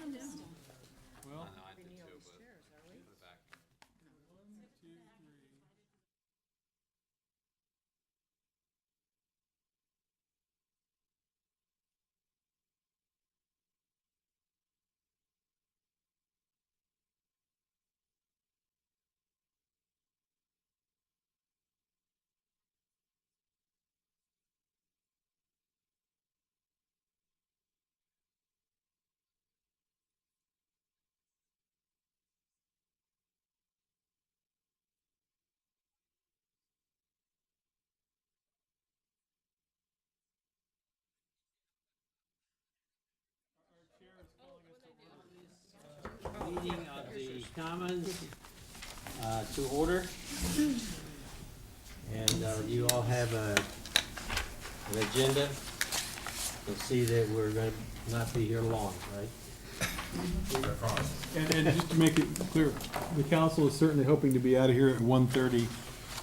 Well, I did too, but put it back. Meeting of the Commons to order. And you all have an agenda. You'll see that we're going to not be here long, right? and just to make it clear, the council is certainly hoping to be out of here at 1:30,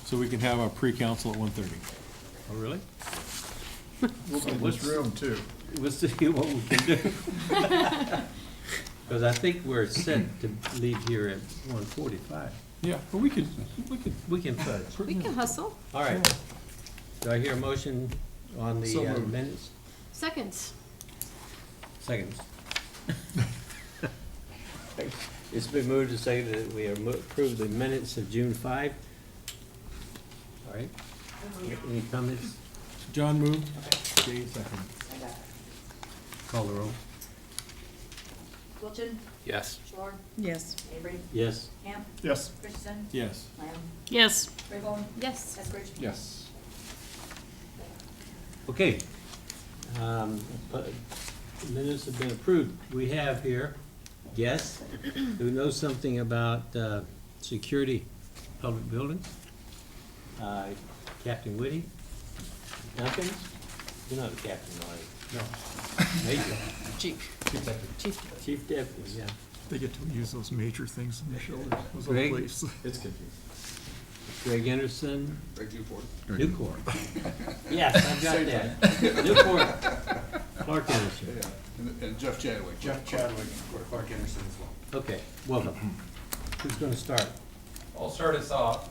so we can have a pre-council at 1:30. Oh, really? In this room too. We'll see what we can do. Because I think we're set to leave here at 1:45. Yeah, but we could, We can fudge. We can hustle. All right. Do I hear a motion on the So moved. minutes? Seconds. Seconds. It's been moved to say that we approve the minutes of June 5. All right. Any comments? John moved, Jay second. Call the roll. Wilchin, Yes. Shore, Yes. Avery, Yes. Hamp, Yes. Christensen, Yes. Lamb, Yes. Raybold, Yes. Eskridge. Yes. Okay. Minutes have been approved. We have here guests who know something about security, public buildings. Captain Whitty. Duncan? You're not a captain, are you? No. Major. Chief. Chief Deputy, yeah. They get to use those major things on their shoulders. Those Greg? little leaves. It's confusing. Greg Anderson. Greg Newport. Newport. Yes, I've got that. Newport. Clark Anderson. And Jeff Chadwick. Jeff Chadwick for Clark Anderson as well. Okay, welcome. Who's gonna start? I'll start us off.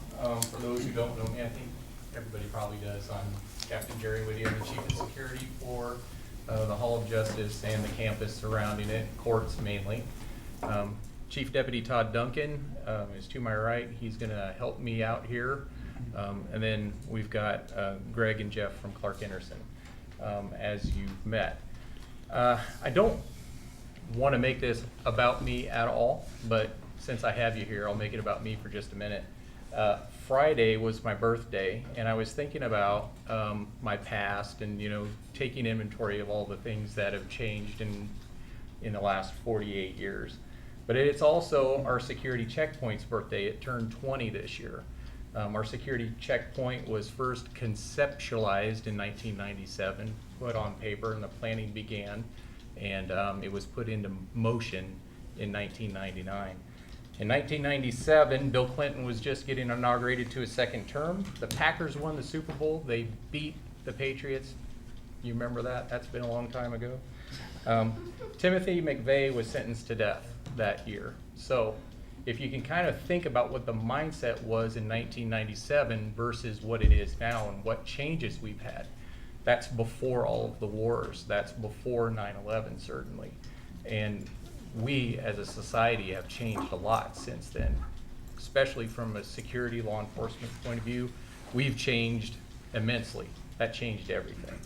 For those who don't know me, I think everybody probably does. I'm Captain Jerry Whitty. I'm the Chief of Security for the Hall of Justice and the campus surrounding it, courts mainly. Chief Deputy Todd Duncan is to my right. He's gonna help me out here. And then we've got Greg and Jeff from Clark Anderson, as you've met. I don't want to make this about me at all, but since I have you here, I'll make it about me for just a minute. Friday was my birthday, and I was thinking about my past and, taking inventory of all the things that have changed in the last 48 years. But it's also our security checkpoint's birthday. It turned 20 this year. Our security checkpoint was first conceptualized in 1997, put on paper, and the planning began, and it was put into motion in 1999. In 1997, Bill Clinton was just getting inaugurated to his second term. The Packers won the Super Bowl. They beat the Patriots. You remember that? That's been a long time ago. Timothy McVeigh was sentenced to death that year. So if you can kind of think about what the mindset was in 1997 versus what it is now and what changes we've had, that's before all of the wars. That's before 9/11, certainly. And we as a society have changed a lot since then, especially from a security law enforcement point of view. We've changed immensely. That changed everything.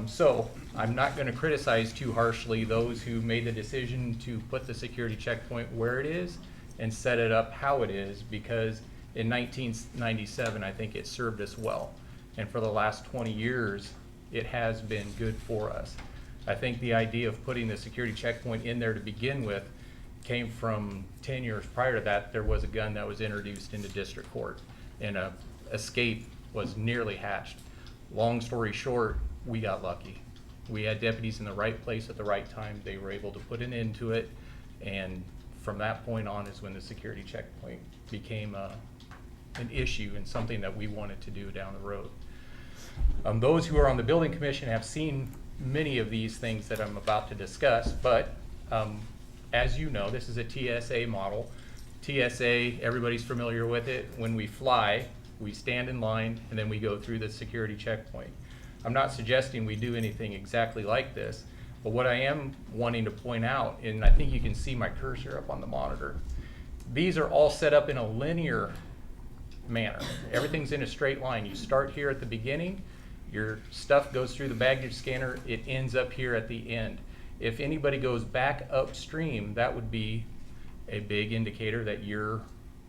So I'm not going to criticize too harshly those who made the decision to put the security checkpoint where it is and set it up how it is, because in 1997 I think it served us well, and for the last 20 years it has been good for us. I think the idea of putting the security checkpoint in there to begin with came from 10 years prior to that. There was a gun that was introduced into district court, and a escape was nearly hatched. Long story short, we got lucky. We had deputies in the right place at the right time. They were able to put an end to it, and from that point on is when the security checkpoint became an issue and something that we wanted to do down the road. Those who are on the building commission have seen many of these things that I'm about to discuss, but as you know, this is a TSA model. TSA, everybody's familiar with it. When we fly, we stand in line and then we go through the security checkpoint. I'm not suggesting we do anything exactly like this, but what I am wanting to point out, and I think you can see my cursor up on the monitor, these are all set up in a linear manner. Everything's in a straight line. You start here at the beginning, your stuff goes through the baggage scanner, it ends up here at the end. If anybody goes back upstream, that would be a big indicator that you're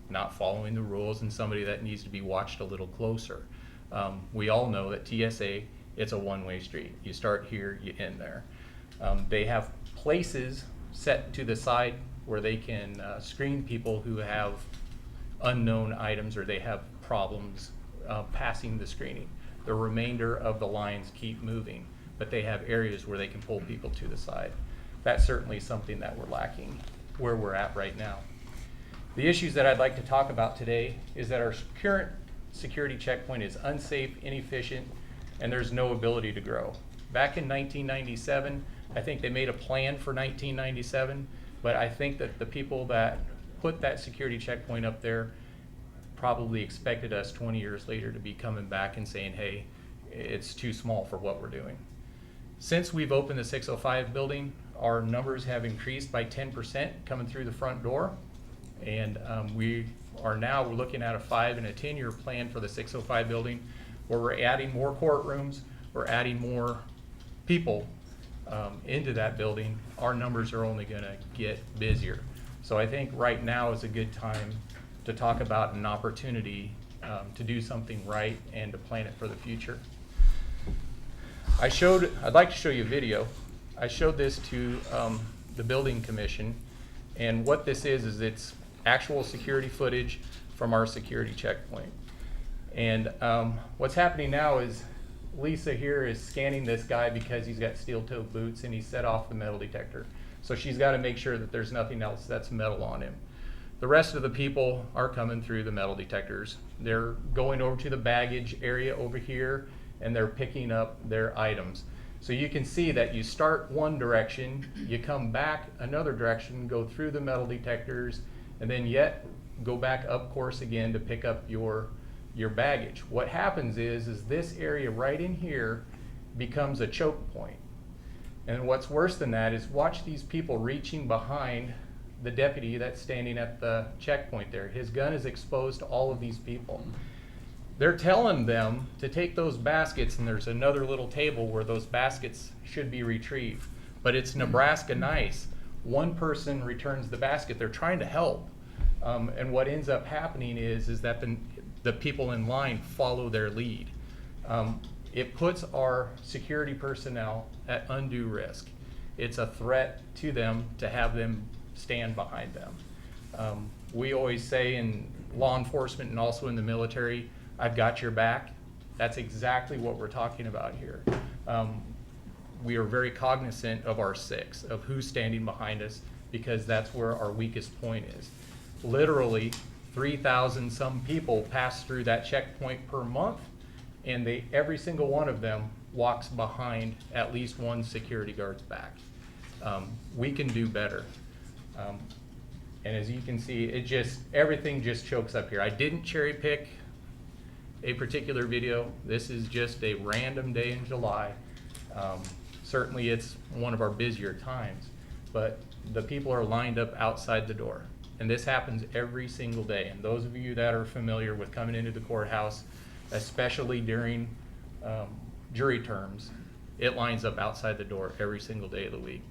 not following the rules and somebody that needs to be watched a little closer. We all know that TSA, it's a one-way street. You start here, you end there. They have places set to the side where they can screen people who have unknown items or they have problems passing the screening. The remainder of the lines keep moving, but they have areas where they can pull people to the side. That's certainly something that we're lacking where we're at right now. The issues that I'd like to talk about today is that our current security checkpoint is unsafe, inefficient, and there's no ability to grow. Back in 1997, I think they made a plan for 1997, but I think that the people that put that security checkpoint up there probably expected us 20 years later to be coming back and saying, hey, it's too small for what we're doing. Since we've opened the 605 building, our numbers have increased by 10% coming through the front door. And we are now looking at a 5 and a 10-year plan for the 605 building where we're adding more courtrooms, we're adding more people into that building. Our numbers are only gonna get busier. So I think right now is a good time to talk about an opportunity to do something right and to plan it for the future. I'd like to show you a video. I showed this to the building commission, and what this is it's actual security footage from our security checkpoint. And what's happening now is Lisa here is scanning this guy because he's got steel-toed boots and he's set off the metal detector. So she's got to make sure that there's nothing else that's metal on him. The rest of the people are coming through the metal detectors. They're going over to the baggage area over here and they're picking up their items. So you can see that you start one direction, you come back another direction, go through the metal detectors, and then yet go back up course again to pick up your baggage. What happens is this area right in here becomes a choke point. And what's worse than that is watch these people reaching behind the deputy that's standing at the checkpoint there. His gun is exposed to all of these people. They're telling them to take those baskets, and there's another little table where those baskets should be retrieved. But it's Nebraska nice. One person returns the basket. They're trying to help. And what ends up happening is that the people in line follow their lead. It puts our security personnel at undue risk. It's a threat to them to have them stand behind them. We always say in law enforcement and also in the military, I've got your back. That's exactly what we're talking about here. We are very cognizant of our six, of who's standing behind us, because that's where our weakest point is. Literally 3,000 some people pass through that checkpoint per month, and every single one of them walks behind at least one security guard's back. We can do better. And as you can see, everything just chokes up here. I didn't cherry pick a particular video. This is just a random day in July. Certainly it's one of our busier times, but the people are lined up outside the door. And this happens every single day. And those of you that are familiar with coming into the courthouse, especially during jury terms, it lines up outside the door every single day of the week.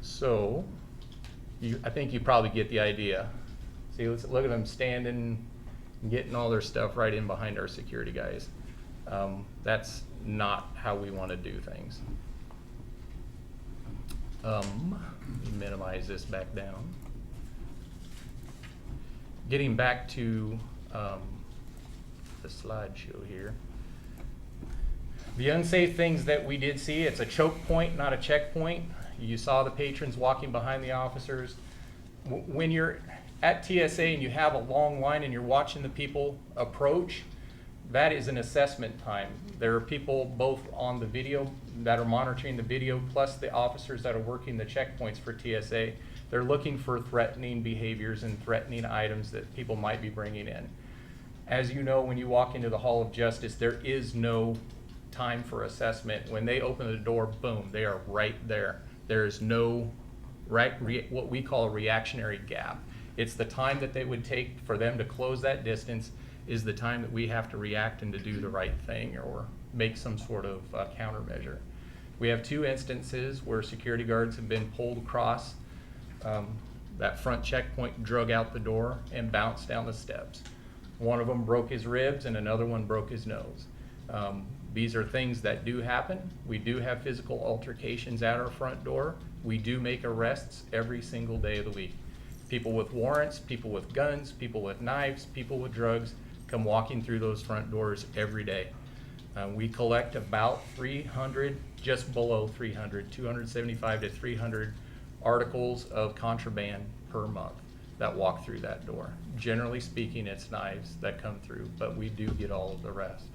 So, I think you probably get the idea. See, let's look at them standing and getting all their stuff right in behind our security guys. That's not how we want to do things. Minimize this back down. Getting back to the slideshow here. The unsafe things that we did see, it's a choke point, not a checkpoint. You saw the patrons walking behind the officers. When you're at TSA and you have a long line and you're watching the people approach, that is an assessment time. There are people both on the video that are monitoring the video, plus the officers that are working the checkpoints for TSA. They're looking for threatening behaviors and threatening items that people might be bringing in. As you know, when you walk into the Hall of Justice, there is no time for assessment. When they open the door, boom, they are right there. There is no what we call a reactionary gap. It's the time that they would take for them to close that distance is the time that we have to react and to do the right thing or make some sort of countermeasure. We have 2 instances where security guards have been pulled across that front checkpoint, drug out the door, and bounced down the steps. One of them broke his ribs and another one broke his nose. These are things that do happen. We do have physical altercations at our front door. We do make arrests every single day of the week. People with warrants, people with guns, people with knives, people with drugs come walking through those front doors every day. We collect about 300, just below 300, 275 to 300 articles of contraband per month that walk through that door. Generally speaking, it's knives that come through, but we do get all of the rest.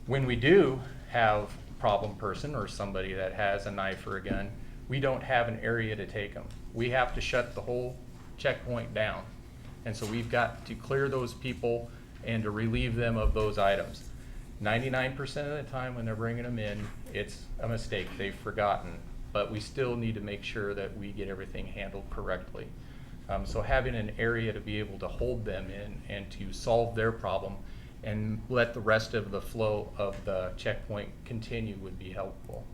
When we do have a problem person or somebody that has a knife or a gun, we don't have an area to take them. We have to shut the whole checkpoint down. And so we've got to clear those people and to relieve them of those items. 99% of the time when they're bringing them in, it's a mistake, they've forgotten. But we still need to make sure that we get everything handled correctly. So having an area to be able to hold them in and to solve their problem and let the rest of the flow of the checkpoint continue would be helpful.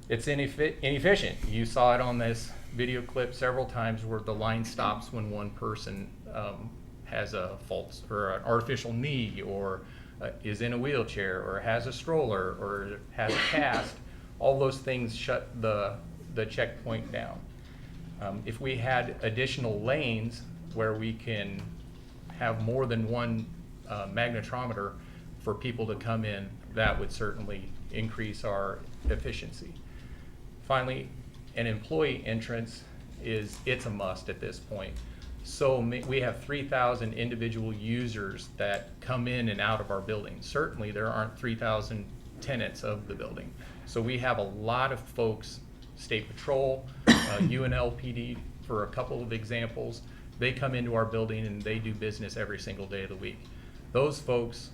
It's inefficient. You saw it on this video clip several times where the line stops when one person has a false or an artificial knee or is in a wheelchair or has a stroller or has a cast. All those things shut the checkpoint down. If we had additional lanes where we can have more than one magnetometer for people to come in, that would certainly increase our efficiency. Finally, an employee entrance it's a must at this point. So we have 3,000 individual users that come in and out of our building. Certainly there aren't 3,000 tenants of the building. So we have a lot of folks, State Patrol, UNLPD, for a couple of examples. They come into our building and they do business every single day of the week. Those folks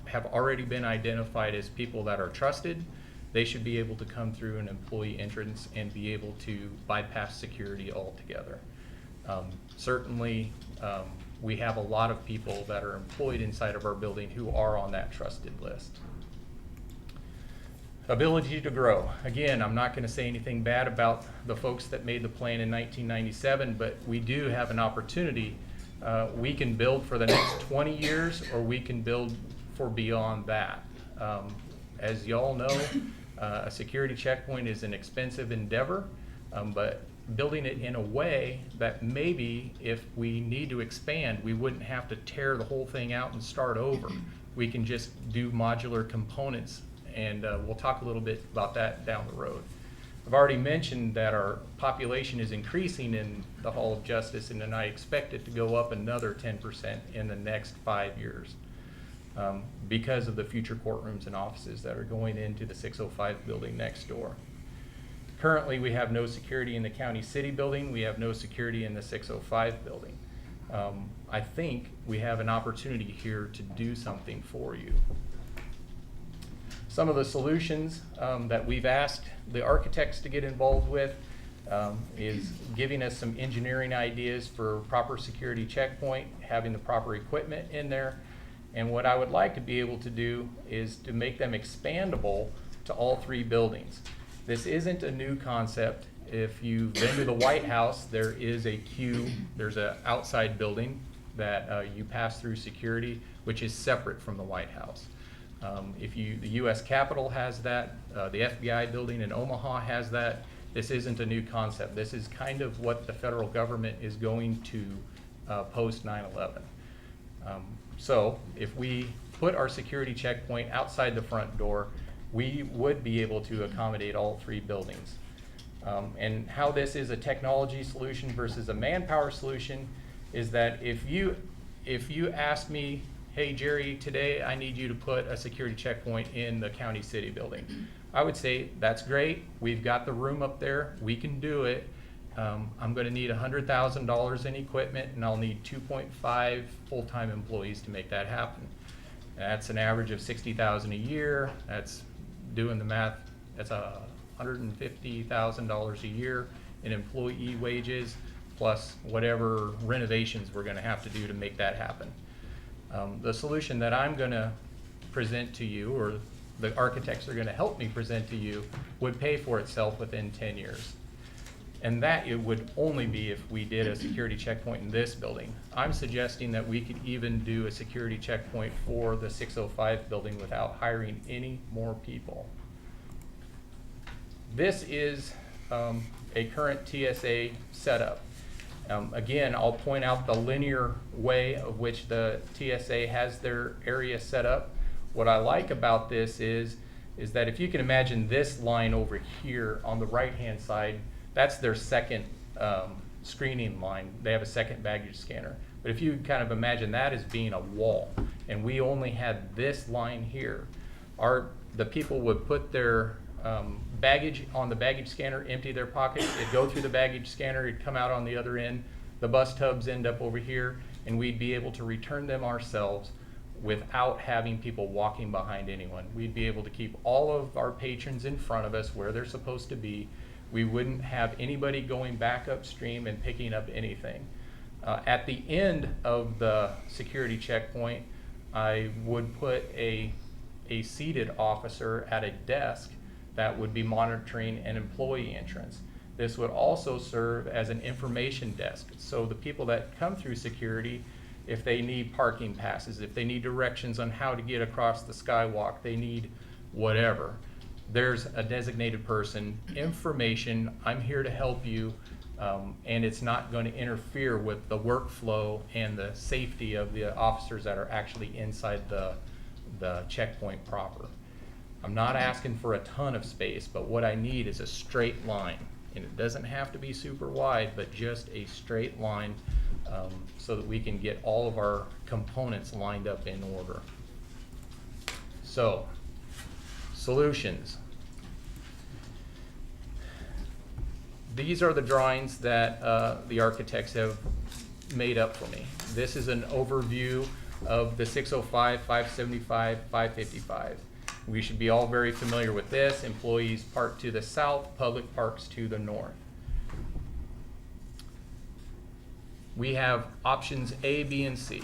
have already been identified as people that are trusted. They should be able to come through an employee entrance and be able to bypass security altogether. Certainly, we have a lot of people that are employed inside of our building who are on that trusted list. Ability to grow. Again, I'm not going to say anything bad about the folks that made the plan in 1997, but we do have an opportunity. We can build for the next 20 years, or we can build for beyond that. As y'all know, a security checkpoint is an expensive endeavor, but building it in a way that maybe if we need to expand, we wouldn't have to tear the whole thing out and start over. We can just do modular components, and we'll talk a little bit about that down the road. I've already mentioned that our population is increasing in the Hall of Justice, and then I expect it to go up another 10% in the next 5 years because of the future courtrooms and offices that are going into the 605 building next door. Currently, we have no security in the county city building. We have no security in the 605 building. I think we have an opportunity here to do something for you. Some of the solutions that we've asked the architects to get involved with is giving us some engineering ideas for proper security checkpoint, having the proper equipment in there. And what I would like to be able to do is to make them expandable to all 3 buildings. This isn't a new concept. If you've been to the White House, there is a queue, there's an outside building that you pass through security, which is separate from the White House. The US Capitol has that, the FBI building in Omaha has that. This isn't a new concept. This is kind of what the federal government is going to post 9/11. So if we put our security checkpoint outside the front door, we would be able to accommodate all 3 buildings. And how this is a technology solution versus a manpower solution is that if you ask me, hey, Jerry, today I need you to put a security checkpoint in the county city building. I would say, that's great, we've got the room up there, we can do it. I'm gonna need $100,000 in equipment, and I'll need 2.5 full-time employees to make that happen. That's an average of $60,000 a year, that's doing the math, that's $150,000 a year in employee wages, plus whatever renovations we're gonna have to do to make that happen. The solution that I'm gonna present to you, or the architects are gonna help me present to you, would pay for itself within 10 years. And that it would only be if we did a security checkpoint in this building. I'm suggesting that we could even do a security checkpoint for the 605 building without hiring any more people. This is a current TSA setup. Again, I'll point out the linear way of which the TSA has their area set up. What I like about this is that if you can imagine this line over here on the right-hand side, that's their second screening line. They have a second baggage scanner. But if you kind of imagine that as being a wall, and we only had this line here, the people would put their baggage on the baggage scanner, empty their pockets, it'd go through the baggage scanner, it'd come out on the other end, the bus tubs end up over here, and we'd be able to return them ourselves without having people walking behind anyone. We'd be able to keep all of our patrons in front of us where they're supposed to be. We wouldn't have anybody going back upstream and picking up anything. At the end of the security checkpoint, I would put a seated officer at a desk that would be monitoring an employee entrance. This would also serve as an information desk. So the people that come through security, if they need parking passes, if they need directions on how to get across the skywalk, they need whatever, there's a designated person, information, I'm here to help you, and it's not going to interfere with the workflow and the safety of the officers that are actually inside the checkpoint proper. I'm not asking for a ton of space, but what I need is a straight line. And it doesn't have to be super wide, but just a straight line so that we can get all of our components lined up in order. So, solutions. These are the drawings that the architects have made up for me. This is an overview of the 605, 575, 555. We should be all very familiar with this. Employees park to the south, public parks to the north. We have options A, B, and C.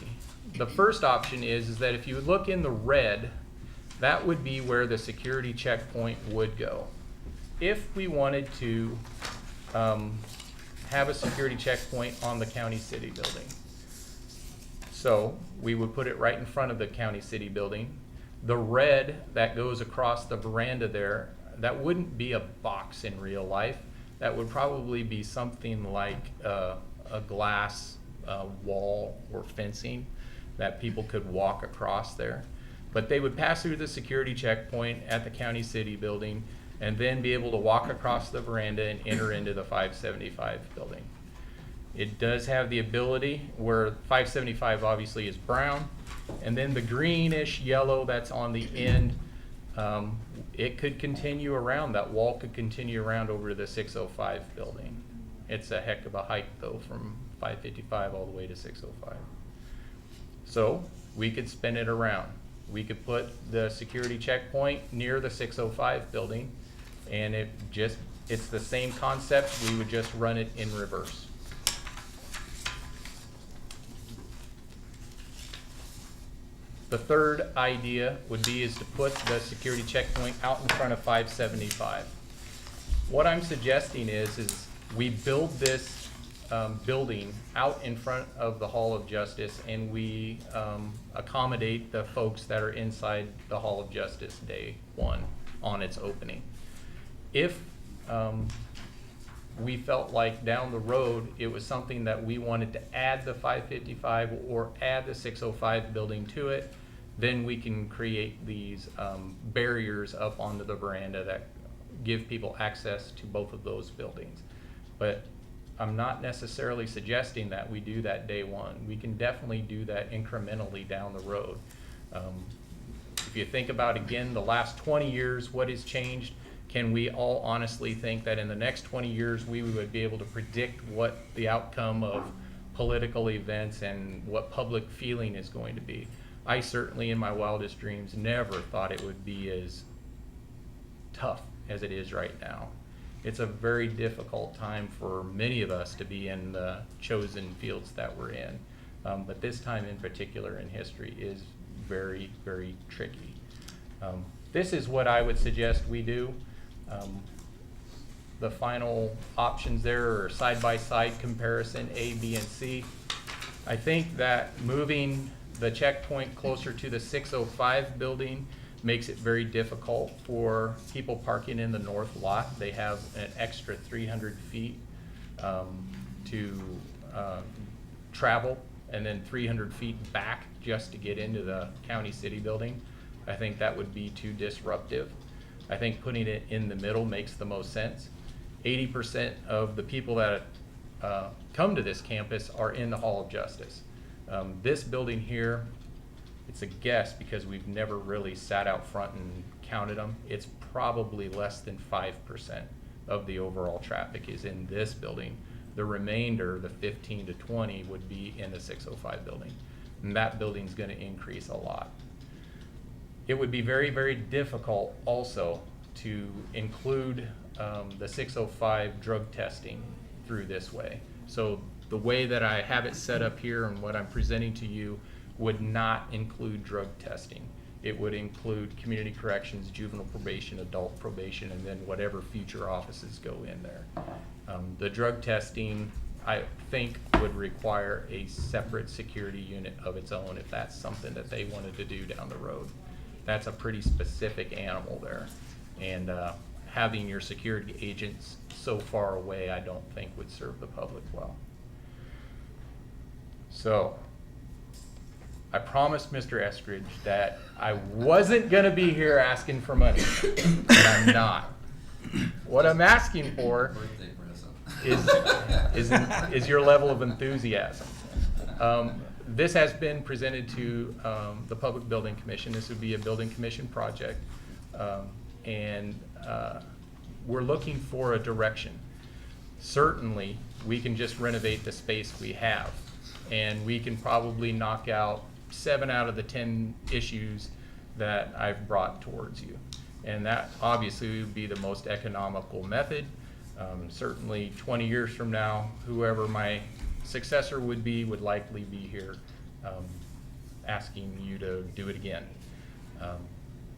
The first option is that if you look in the red, that would be where the security checkpoint would go. If we wanted to have a security checkpoint on the county city building. So we would put it right in front of the county city building. The red that goes across the veranda there, that wouldn't be a box in real life. That would probably be something like a glass wall or fencing that people could walk across there. But they would pass through the security checkpoint at the county city building and then be able to walk across the veranda and enter into the 575 building. It does have the ability where 575 obviously is brown, and then the greenish yellow that's on the end, it could continue around, that wall could continue around over to the 605 building. It's a heck of a hike though, from 555 all the way to 605. So we could spin it around. We could put the security checkpoint near the 605 building, and it's the same concept, we would just run it in reverse. The third idea would be is to put the security checkpoint out in front of 575. What I'm suggesting is we build this building out in front of the Hall of Justice, and we accommodate the folks that are inside the Hall of Justice day one on its opening. If we felt like down the road it was something that we wanted to add the 555 or add the 605 building to it, then we can create these barriers up onto the veranda that give people access to both of those buildings. But I'm not necessarily suggesting that we do that day one. We can definitely do that incrementally down the road. If you think about, again, the last 20 years, what has changed? Can we all honestly think that in the next 20 years, we would be able to predict what the outcome of political events and what public feeling is going to be? I certainly, in my wildest dreams, never thought it would be as tough as it is right now. It's a very difficult time for many of us to be in the chosen fields that we're in. But this time in particular in history is very, very tricky. This is what I would suggest we do. The final options there are side-by-side comparison, A, B, and C. I think that moving the checkpoint closer to the 605 building makes it very difficult for people parking in the north lot. They have an extra 300 feet to travel, and then 300 feet back just to get into the county city building. I think that would be too disruptive. I think putting it in the middle makes the most sense. 80% of the people that come to this campus are in the Hall of Justice. This building here, it's a guess because we've never really sat out front and counted them. It's probably less than 5% of the overall traffic is in this building. The remainder, the 15 to 20, would be in the 605 building. And that building's gonna increase a lot. It would be very, very difficult also to include the 605 drug testing through this way. So the way that I have it set up here and what I'm presenting to you would not include drug testing. It would include community corrections, juvenile probation, adult probation, and then whatever future offices go in there. The drug testing, I think, would require a separate security unit of its own if that's something that they wanted to do down the road. That's a pretty specific animal there. And having your security agents so far away, I don't think would serve the public well. So, I promised Mr. Eskridge that I wasn't gonna be here asking for money, and I'm not. What I'm asking for is your level of enthusiasm. This has been presented to the Public Building Commission. This would be a building commission project. And we're looking for a direction. Certainly, we can just renovate the space we have, and we can probably knock out 7 out of the 10 issues that I've brought towards you. And that obviously would be the most economical method. Certainly 20 years from now, whoever my successor would be would likely be here asking you to do it again.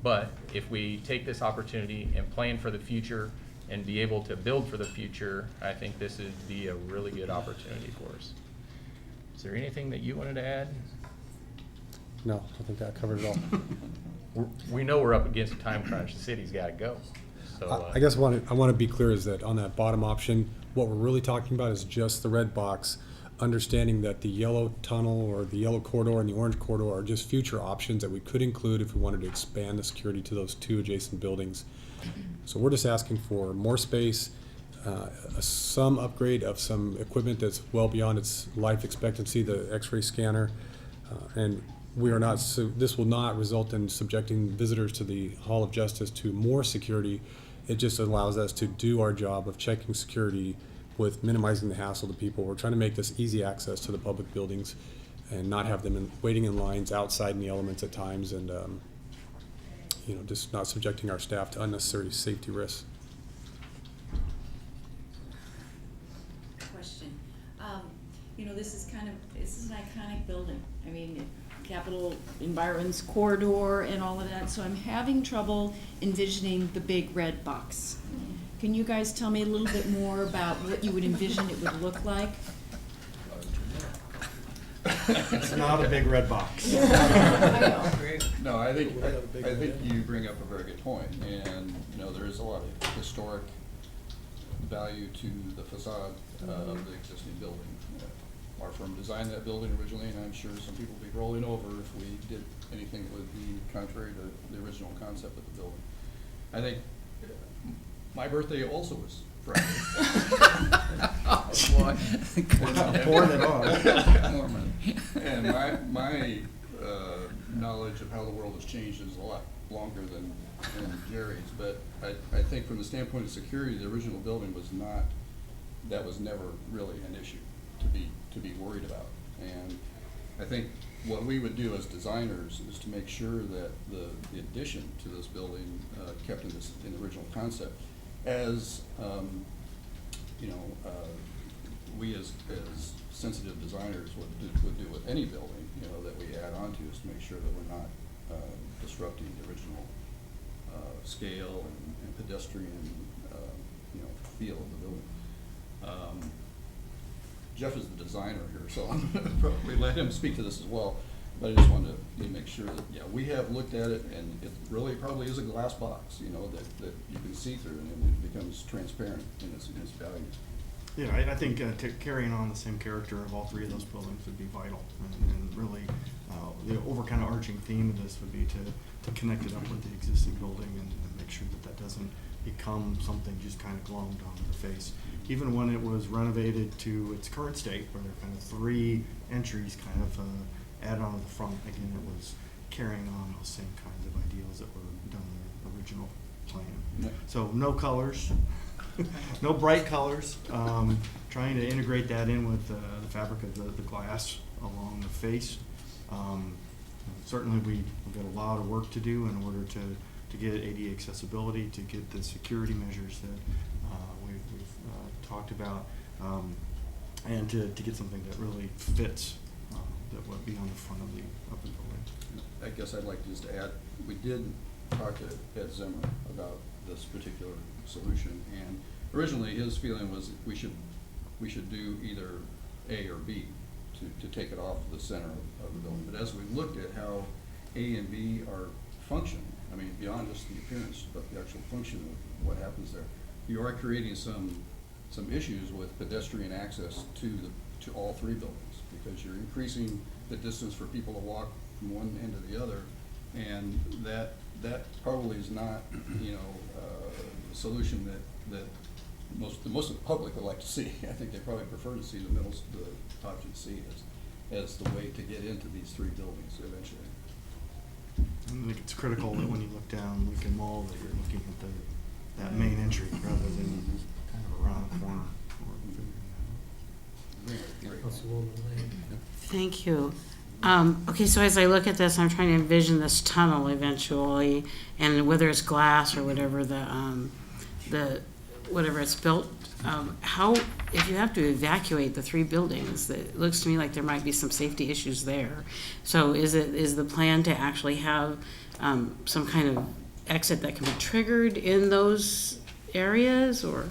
But if we take this opportunity and plan for the future and be able to build for the future, I think this would be a really good opportunity for us. Is there anything that you wanted to add? No, I think that covered it all. We know we're up against a time crunch. The city's got to go. So I guess I want to be clear is that on that bottom option, what we're really talking about is just the red box, understanding that the yellow tunnel or the yellow corridor and the orange corridor are just future options that we could include if we wanted to expand the security to those 2 adjacent buildings. So we're just asking for more space, some upgrade of some equipment that's well beyond its life expectancy, the X-ray scanner, and we are not. So this will not result in subjecting visitors to the Hall of Justice to more security. It just allows us to do our job of checking security with minimizing the hassle to people. We're trying to make this easy access to the public buildings and not have them waiting in lines outside in the elements at times, and just not subjecting our staff to unnecessary safety risks. Question. This is an iconic building. I mean, Capitol environs corridor and all of that, so I'm having trouble envisioning the big red box. Can you guys tell me a little bit more about what you would envision it would look like? It's not a big red box. No, I think you bring up a very good point, and there is a lot of historic value to the facade of the existing building. Our firm designed that building originally, and I'm sure some people would be rolling over if we did anything that would be contrary to the original concept of the building. I think my birthday also was Friday. Pouring it on. More money. And my knowledge of how the world has changed is a lot longer than Jerry's, but I think from the standpoint of security, the original building was not, that was never really an issue to be worried about. And I think what we would do as designers is to make sure that the addition to this building kept in the original concept. As we as sensitive designers would do with any building, that we add on to, is to make sure that we're not disrupting the original scale and pedestrian feel of the building. Jeff is the designer here, so I'm gonna probably let him speak to this as well. But I just wanted to make sure that, we have looked at it, and it really probably is a glass box, that you can see through, and it becomes transparent in its value. Yeah, I think carrying on the same character of all three of those buildings would be vital, and really, the overarching theme of this would be to connect it up with the existing building and make sure that doesn't become something just kind of glommed onto the face. Even when it was renovated to its current state, where there are kind of three entries kind of added onto the front, again, it was carrying on those same kinds of ideals that were done in the original plan. Yeah. So no colors, no bright colors, trying to integrate that in with the fabric of the glass along the face. Certainly we've got a lot of work to do in order to get ADA accessibility, to get the security measures that we've talked about, and to get something that really fits, that would be on the front of the building. I guess I'd like just to add, we did talk to Ed Zimmer about this particular solution, and originally his feeling was we should do either A or B to take it off the center of the building. But as we looked at how A and B are functioning, I mean, beyond just the appearance, but the actual function of what happens there, you are creating some issues with pedestrian access to all three buildings, because you're increasing the distance for people to walk from one end to the other, and that probably is not, a solution that most of the public would like to see. I think they probably prefer to see the option C as the way to get into these three buildings eventually. I think it's critical that when you look down Lincoln Mall, that you're looking at that main entry rather than kind of around the corner. Thank you. Okay, so as I look at this, I'm trying to envision this tunnel eventually, and whether it's glass or whatever whatever it's built. How, if you have to evacuate the three buildings, it looks to me like there might be some safety issues there. So is the plan to actually have some kind of exit that can be triggered in those areas, or?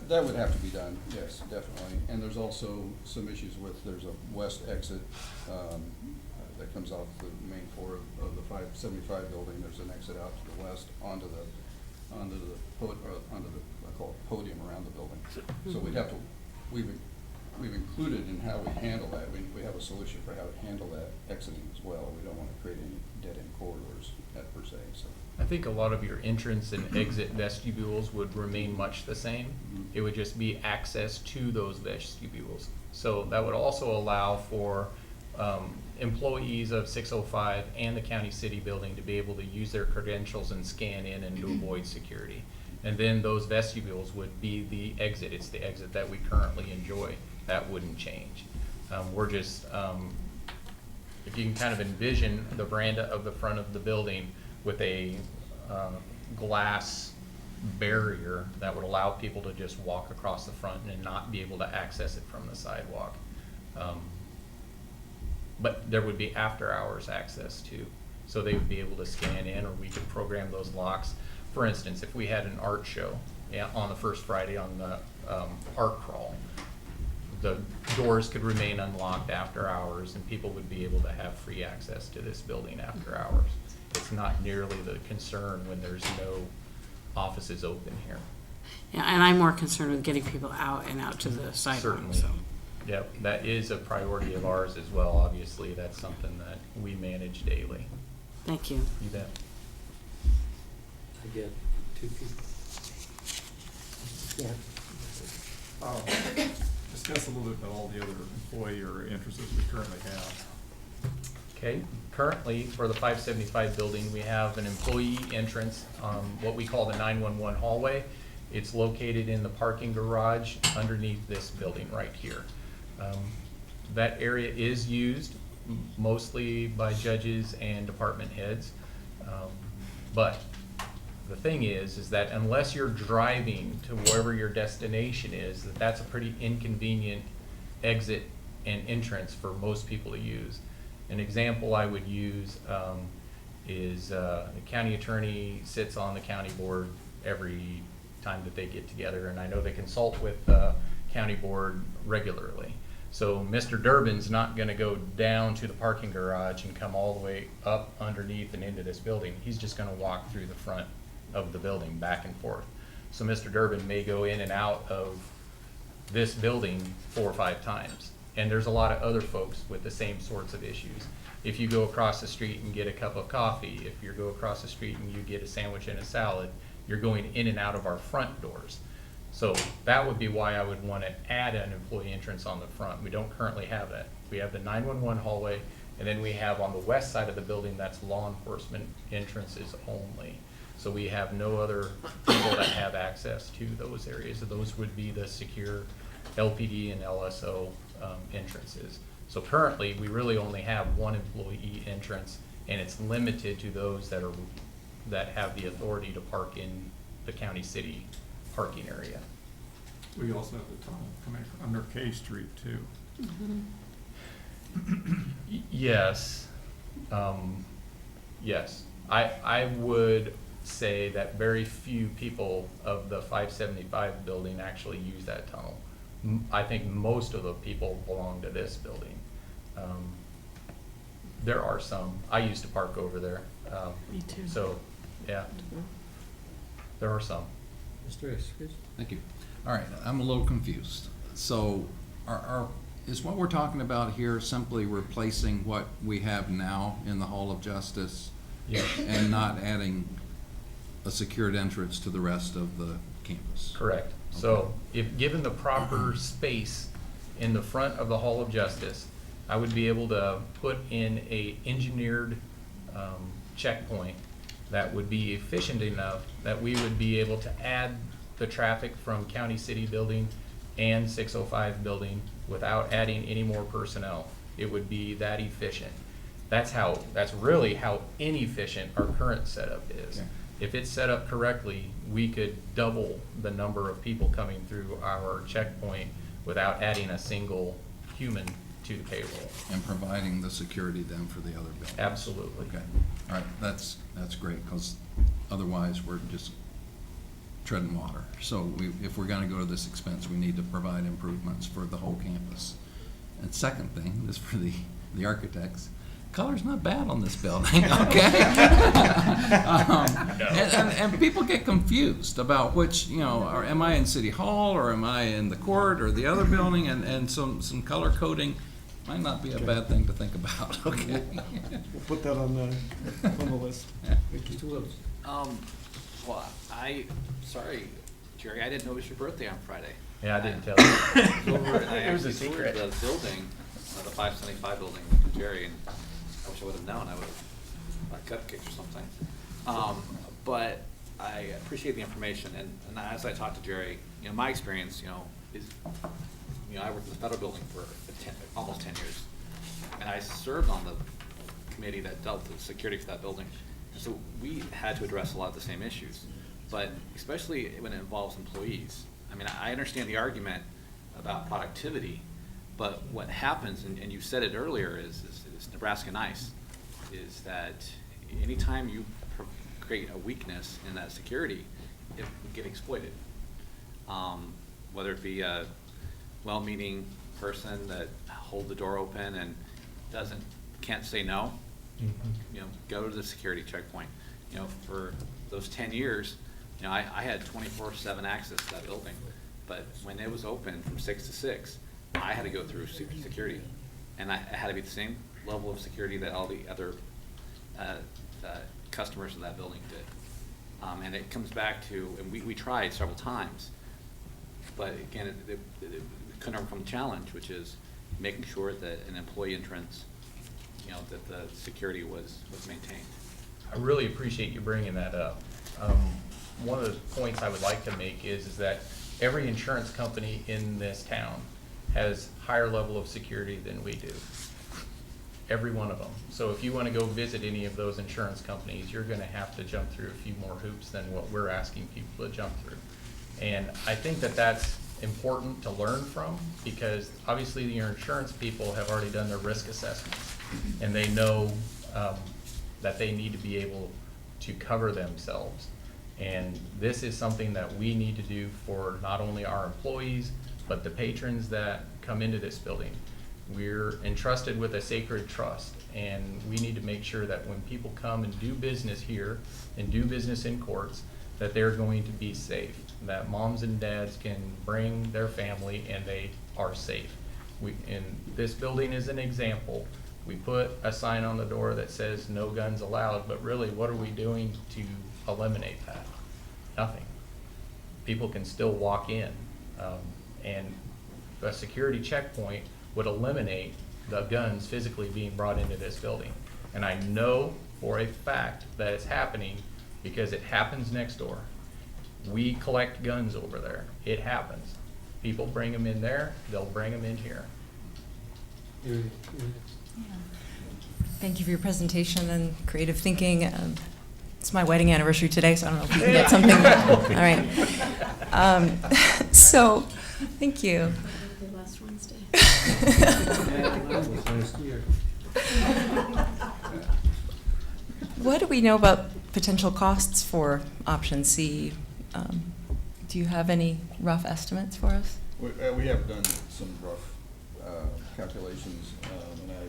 That would have to be done, yes, definitely. And there's also some issues there's a west exit that comes off the main floor of the 575 building. There's an exit out to the west onto the I call it podium around the building. So we've included in how we handle that. We have a solution for how to handle that exiting as well. We don't want to create any dead-end corridors per se. So I think a lot of your entrance and exit vestibules would remain much the same. It would just be access to those vestibules. So that would also allow for employees of 605 and the county city building to be able to use their credentials and scan in and to avoid security. And then those vestibules would be the exit. It's the exit that we currently enjoy. That wouldn't change. We're just, if you can kind of envision the veranda of the front of the building with a glass barrier that would allow people to just walk across the front and not be able to access it from the sidewalk. But there would be after hours access too. So they would be able to scan in, or we could program those locks. For instance, if we had an art show on the first Friday on the art crawl, the doors could remain unlocked after hours and people would be able to have free access to this building after hours. It's not nearly the concern when there's no offices open here. Yeah, and I'm more concerned with getting people out and out to the sidewalk. Certainly. So. Yep, that is a priority of ours as well. Obviously, that's something that we manage daily. Thank you. You bet. I get 2 feet. Yeah. Discuss a little bit about all the other employee or interests we currently have. Okay, currently for the 575 building, we have an employee entrance, what we call the 911 hallway. It's located in the parking garage underneath this building right here. That area is used mostly by judges and department heads. But the thing is that unless you're driving to wherever your destination is, that's a pretty inconvenient exit and entrance for most people to use. An example I would use is the county attorney sits on the county board every time that they get together, and I know they consult with the county board regularly. So Mr. Durbin's not gonna go down to the parking garage and come all the way up underneath and into this building. He's just gonna walk through the front of the building back and forth. So Mr. Durbin may go in and out of this building 4 or 5 times. And there's a lot of other folks with the same sorts of issues. If you go across the street and get a cup of coffee, if you go across the street and you get a sandwich and a salad, you're going in and out of our front doors. So that would be why I would want to add an employee entrance on the front. We don't currently have that. We have the 911 hallway, and then we have on the west side of the building, that's law enforcement entrances only. So we have no other people that have access to those areas. So those would be the secure LPD and LSO entrances. So currently, we really only have one employee entrance, and it's limited to those that have the authority to park in the county city parking area. We also have the tunnel coming under K Street too. Yes, yes. I would say that very few people of the 575 building actually use that tunnel. I think most of the people belong to this building. There are some. I used to park over there. Me too. So, yeah, there are some. Mr. Iskis? Thank you. All right, I'm a little confused. So is what we're talking about here simply replacing what we have now in the Hall of Justice Yes. and not adding a secured entrance to the rest of the campus? Correct. So if given the proper space in the front of the Hall of Justice, I would be able to put in a engineered checkpoint that would be efficient enough that we would be able to add the traffic from County City Building and 605 Building without adding any more personnel. It would be that efficient. That's really how inefficient our current setup is. Okay. If it's set up correctly, we could double the number of people coming through our checkpoint without adding a single human to the payroll. And providing the security then for the other buildings? Absolutely. Okay, all right, that's great, because otherwise we're just treading water. So if we're gonna go to this expense, we need to provide improvements for the whole campus. And second thing, this for the architects, color's not bad on this building, okay? And people get confused about which, am I in City Hall, or am I in the court, or the other building, and some color coding might not be a bad thing to think about, okay? We'll put that on the list. Mr. Wills? Well, sorry, Jerry, I didn't know it was your birthday on Friday. Yeah, I didn't tell you. It was a actually secret. toured the building, the 575 building with Jerry, and I wish I would have known. I would have bought cupcakes or something. But I appreciate the information, and as I talked to Jerry, my experience, is, I worked in the federal building for almost 10 years, and I served on the committee that dealt with security for that building. So we had to address a lot of the same issues, but especially when it involves employees. I mean, I understand the argument about productivity, but what happens, and you said it earlier, is Nebraska Nice, is that anytime you create a weakness in that security, it can get exploited. Whether it be a well-meaning person that hold the door open and can't say no, go to the security checkpoint. For those 10 years, I had 24/7 access to that building, but when it was open from 6 to 6, I had to go through security, and I had to be the same level of security that all the other customers in that building did. And it comes back to, and we tried several times, but again, it couldn't overcome the challenge, which is making sure that an employee entrance, you know, that the security was maintained. I really appreciate you bringing that up. One of the points I would like to make is that every insurance company in this town has higher level of security than we do. Every one of them. So if you want to go visit any of those insurance companies, you're going to have to jump through a few more hoops than what we're asking people to jump through. And I think that that's important to learn from, because obviously your insurance people have already done their risk assessments, and they know that they need to be able to cover themselves. And this is something that we need to do for not only our employees, but the patrons that come into this building. We're entrusted with a sacred trust, and we need to make sure that when people come and do business here and do business in courts, that they're going to be safe, that moms and dads can bring their family and they are safe. And this building is an example. We put a sign on the door that says no guns allowed, but really what are we doing to eliminate that? Nothing. People can still walk in, and a security checkpoint would eliminate the guns physically being brought into this building. And I know for a fact that it's happening because it happens next door. We collect guns over there. It happens. People bring them in there, they'll bring them in here. Thank you for your presentation and creative thinking. It's my wedding anniversary today, so I don't know if you can get something. All right. So, thank you. Last Wednesday. What do we know about potential costs for option C? Do you have any rough estimates for us? We have done some rough calculations, and I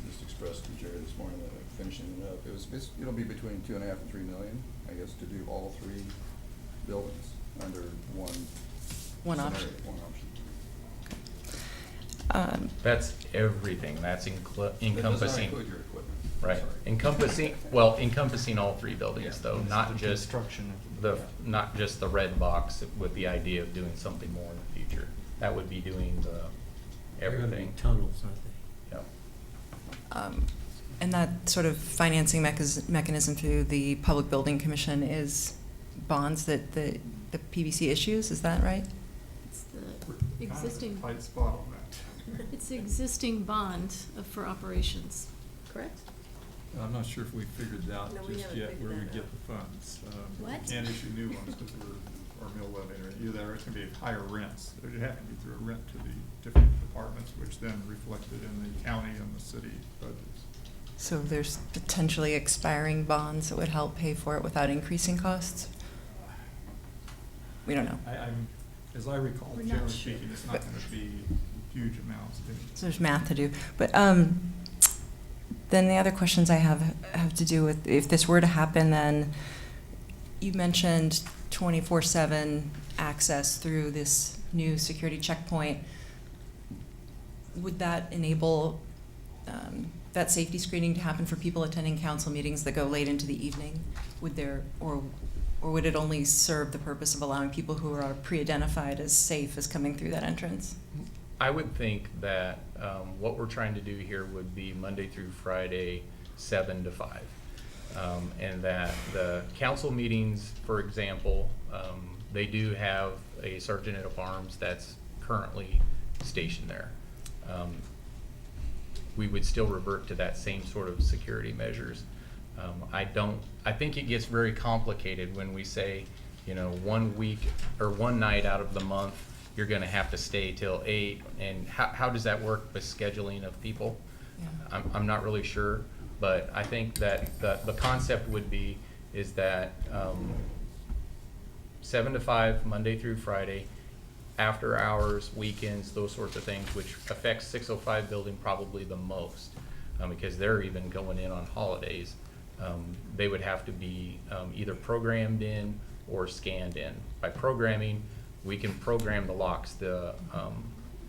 just expressed to Jerry this morning that I'm finishing it up. It'll be between 2.5 and 3 million, I guess, to do all 3 buildings under one One scenario, option. One option. That's everything. That's That does not encompassing. include your equipment. Right, Sorry. encompassing all 3 buildings though, not just Construction of not just the red box with the idea of doing something more in the future. That would be doing They're gonna be everything. tunnels, aren't they? Yep. And that sort of financing mechanism through the Public Building Commission is bonds that the PBC issues, is that right? It's the existing, Tight spot on that. it's the existing bond for operations, correct? I'm not sure if we figured out No, we just haven't yet figured where we that get out. the funds. What? We can't issue new ones because our mill levy, or either it's gonna be higher rents. It would have to be through a rent to the different departments, which then reflected in the county and the city budgets. So there's potentially expiring bonds that would help pay for it without increasing costs? We don't know. As I recall, We're not generally sure. speaking, it's not gonna be huge amounts. So there's math to do. But then the other questions I have to do with, if this were to happen, then you mentioned 24/7 access through this new security checkpoint. Would that enable that safety screening to happen for people attending council meetings that go late into the evening? Would there, or would it only serve the purpose of allowing people who are pre-identified as safe as coming through that entrance? I would think that what we're trying to do here would be Monday through Friday, 7 to 5. And that the council meetings, for example, they do have a sergeant at arms that's currently stationed there. We would still revert to that same sort of security measures. I think it gets very complicated when we say, you know, 1 week or 1 night out of the month, you're gonna have to stay till 8, and how does that work with scheduling of people? Yeah. I'm not really sure, but I think that the concept would be, is that 7 to 5, Monday through Friday, after hours, weekends, those sorts of things, which affects 605 building probably the most, because they're even going in on holidays. They would have to be either programmed in or scanned in. By programming, we can program the locks. The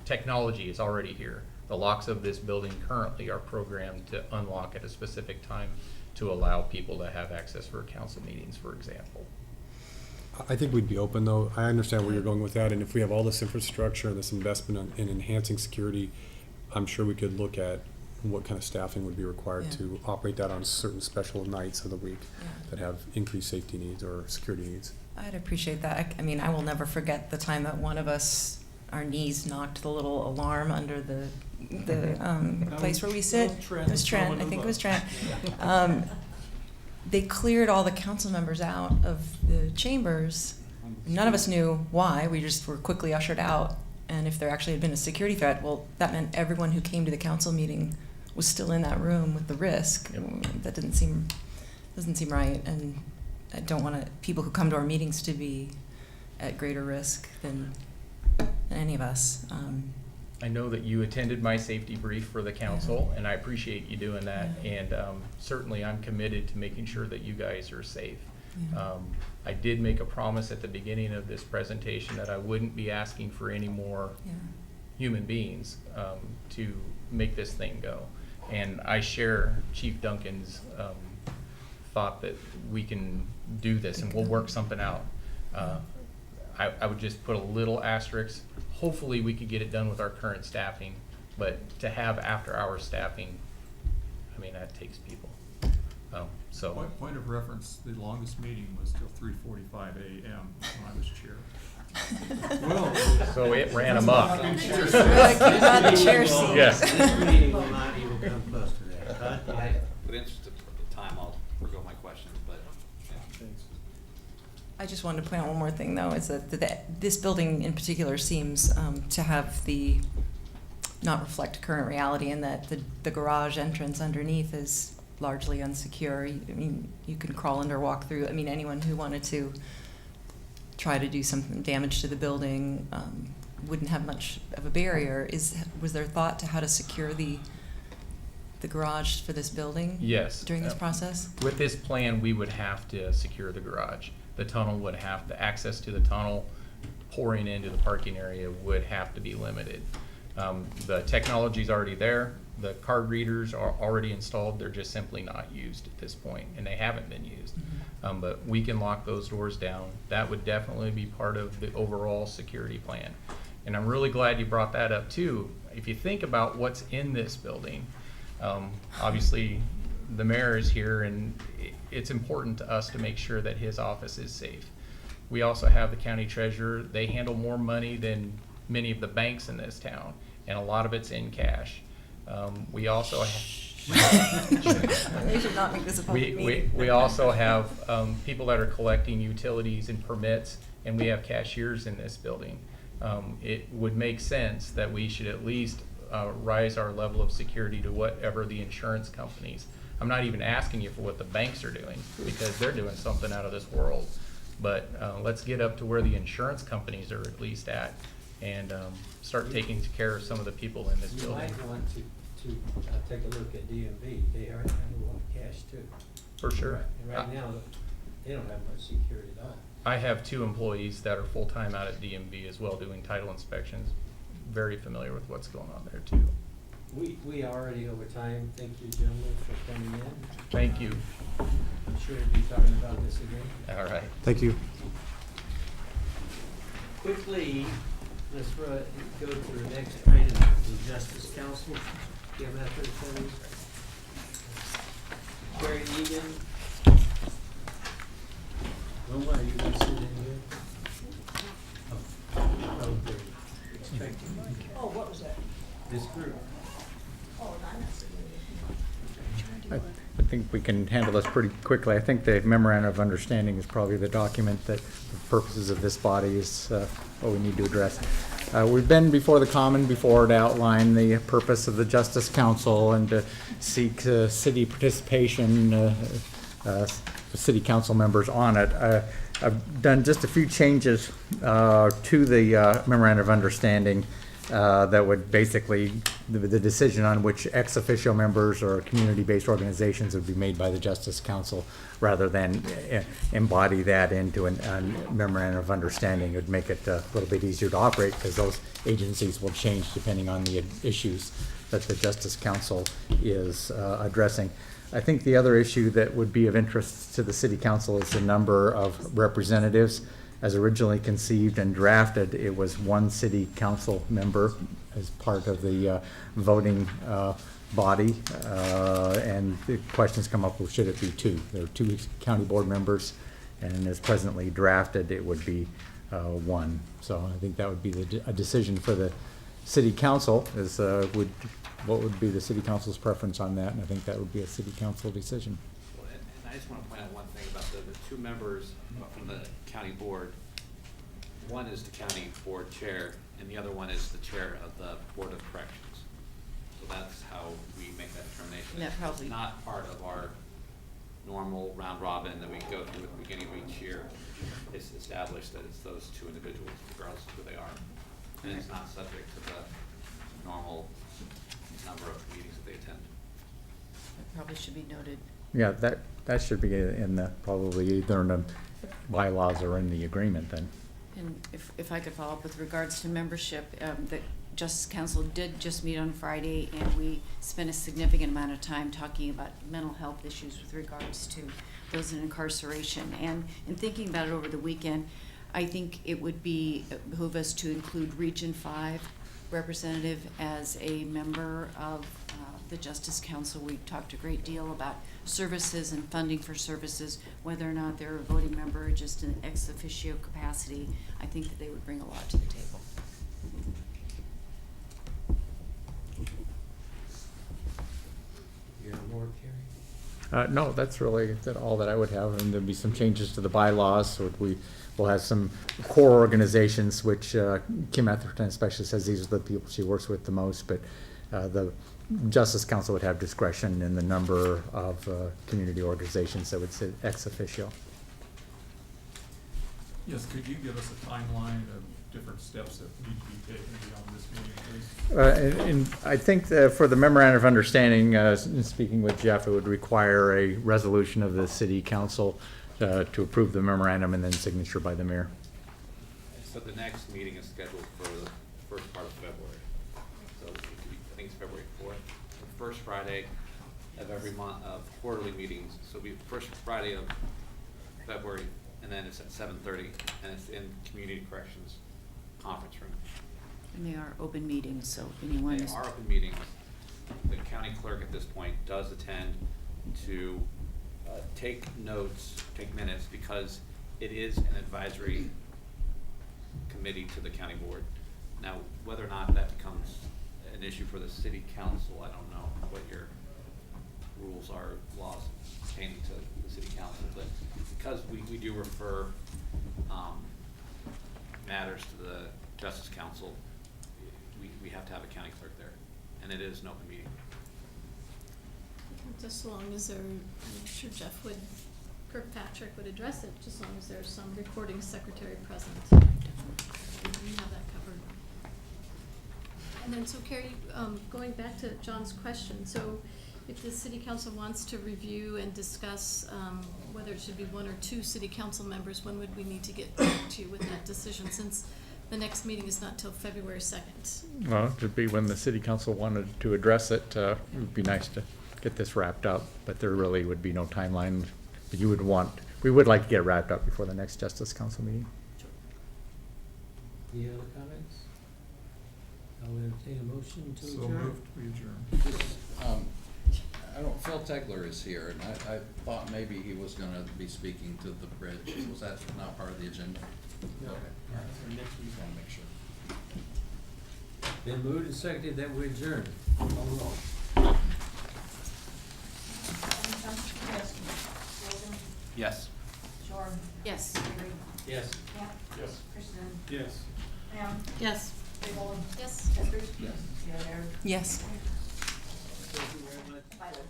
technology is already here. The locks of this building currently are programmed to unlock at a specific time to allow people to have access for council meetings, for example. I think we'd be open, though. I understand where you're going with that, and if we have all this infrastructure and this investment in enhancing security, I'm sure we could look at what kind of staffing would be required Yeah. to operate that on certain special nights of the week Yeah. that have increased safety needs or security needs. I'd appreciate that. I mean, I will never forget the time that one of us, our knees knocked the little alarm under the place where we sit. It was Trent, I think it was Trent. They cleared all the council members out of the chambers. None of us knew why. We just were quickly ushered out. And if there actually had been a security threat, well, that meant everyone who came to the council meeting was still in that room with the risk. That doesn't seem right. And I don't want people who come to our meetings to be at greater risk than any of us. I know that you attended my safety brief for the council, and I appreciate you doing that. And certainly I'm committed to making sure that you guys are safe. Yeah. I did make a promise at the beginning of this presentation that I wouldn't be asking for any more Yeah. human beings to make this thing go. And I share Chief Duncan's thought that we can do this and we'll work something out. I would just put a little asterisk. Hopefully we could get it done with our current staffing, but to have after-hour staffing, I mean, that takes people. So. Point of reference, the longest meeting was till 3:45 a.m. when I was chair. Well, So it ran them up. Really keep on the chair seat. Yes. This meeting will not even come close to that. Todd? For the interest of time, I'll forego my questions, but, yeah. I just wanted to point out one more thing, though, is that this building in particular seems to have not reflect current reality, in that the garage entrance underneath is largely unsecure. I mean, you can crawl under, walk through. I mean, anyone who wanted to try to do some damage to the building wouldn't have much of a barrier. Was there thought to how to secure the garage for this building? Yes. During this process? With this plan, we would have to secure the garage. The tunnel would have, the access to the tunnel pouring into the parking area would have to be limited. The technology's already there. The card readers are already installed. They're just simply not used at this point, and they haven't been used. But we can lock those doors down. That would definitely be part of the overall security plan. And I'm really glad you brought that up too. If you think about what's in this building, obviously the mayor is here, and it's important to us to make sure that his office is safe. We also have the county treasurer. They handle more money than many of the banks in this town, and a lot of it's in cash. We also They should not make this a public meeting. we also have people that are collecting utilities and permits, and we have cashiers in this building. It would make sense that we should at least rise our level of security to whatever the insurance companies. I'm not even asking you for what the banks are doing, because they're doing something out of this world. But let's get up to where the insurance companies are at least at, and start taking care of some of the people in this You building. might want to take a look at DMV. They are handling a lot of cash too. For sure. And right now, they don't have much security at all. I have 2 employees that are full-time out at DMV as well, doing title inspections. Very familiar with what's going on there too. We are already over time. Thank you, gentlemen, for coming in. Thank you. I'm sure we'll be talking about this again. All right. Thank you. Quickly, let's go to the next item, the Justice Council. Do you have that for the Gary Egan. Wilma, are you going to sit in here? Oh, they're expecting. Oh, what was that? This group. Oh, I'm not sitting I think we can handle this pretty quickly. I think the memorandum of understanding is probably the document that, for purposes of this body, is what we need to address. We've been before the Common before to outline the purpose of the Justice Council and to seek city participation, city council members on it. I've done just a few changes to the memorandum of understanding that would basically, the decision on which ex officio members or community-based organizations would be made by the Justice Council, rather than embody that into a memorandum of understanding. It would make it a little bit easier to operate, because those agencies will change depending on the issues that the Justice Council is addressing. I think the other issue that would be of interest to the City Council is the number of representatives. as originally conceived and drafted, it was one city council member as part of the voting body, and the questions come up, well, should it be two? There are two county board members, and as presently drafted, it would be one. So I think that would be a decision for the city council, is what would be the city council's preference on that, and I think that would be a city council decision. Well, and I just want to point out one thing about the two members from the county board. One is the county board chair, and the other one is the chair of the Board of Corrections. So that's how we make that determination. That probably- It's not part of our normal round robin that we go through at the beginning of each year. It's established that it's those two individuals, regardless of who they are. And it's not subject to the normal number of meetings that they attend. That probably should be noted. Yeah, that should be in the, probably either in the bylaws or in the agreement then. And if I could follow up with regards to membership, the Justice Council did just meet on Friday, and we spent a significant amount of time talking about mental health issues with regards to those in incarceration. And in thinking about it over the weekend, I think it would behoove us to include Region 5 representative as a member of the Justice Council. We talked a great deal about services and funding for services, whether or not they're a voting member or just an ex officio capacity. I think that they would bring a lot to the table. You have more, Carrie? No, that's really all that I would have, and there'll be some changes to the bylaws, so we'll have some core organizations, which Kim Atherton especially says these are the people she works with the most, but the Justice Council would have discretion in the number of community organizations that would sit ex officio. Yes, could you give us a timeline of different steps that need to be taken beyond this meeting, please? And I think for the memorandum of understanding, in speaking with Jeff, it would require a resolution of the city council to approve the memorandum and then signature by the mayor. So the next meeting is scheduled for the first part of February. So it could be, I think it's February 4th, the first Friday of every month of quarterly meetings. So it'll be the first Friday of February, and then it's at 7:30, and it's in Community Corrections Conference Room. And they are open meetings, so if anyone They is. are open meetings. The county clerk at this point does attend to take notes, take minutes, because it is an advisory committee to the county board. Now, whether or not that becomes an issue for the city council, I don't know what your rules are, laws pertaining to the city council, but because we do refer matters to the Justice Council, we have to have a county clerk there, and it is an open meeting. Just as long as there, I'm sure Jeff would, Kirkpatrick would address it, just as long as there's some recording secretary present. We have that covered. And then, so Carrie, going back to John's question, so if the city council wants to review and discuss whether it should be one or two city council members, when would we need to get back to you with that decision, since the next meeting is not till February 2nd? Well, it would be when the city council wanted to address it. It would be nice to get this wrapped up, but there really would be no timeline. But we would like to get it wrapped up before the next Justice Council meeting. Any other comments? I'll entertain a motion to So adjourn. moved, we adjourn. I don't, Phil Tegler is here, and I thought maybe he was gonna be speaking to the bridge. Was that not part of the agenda? No. Okay, all right. So next week, I'll make sure. Been moved and seconded that we adjourn. Call the roll. Yes. Shore, Yes. Gary, Yes. Camp, Yes. Kristen, Yes. Pam, Yes. Raybold, Yes. Eskridge. Yes. Taylor. Yes. Thank you very much. Tyler.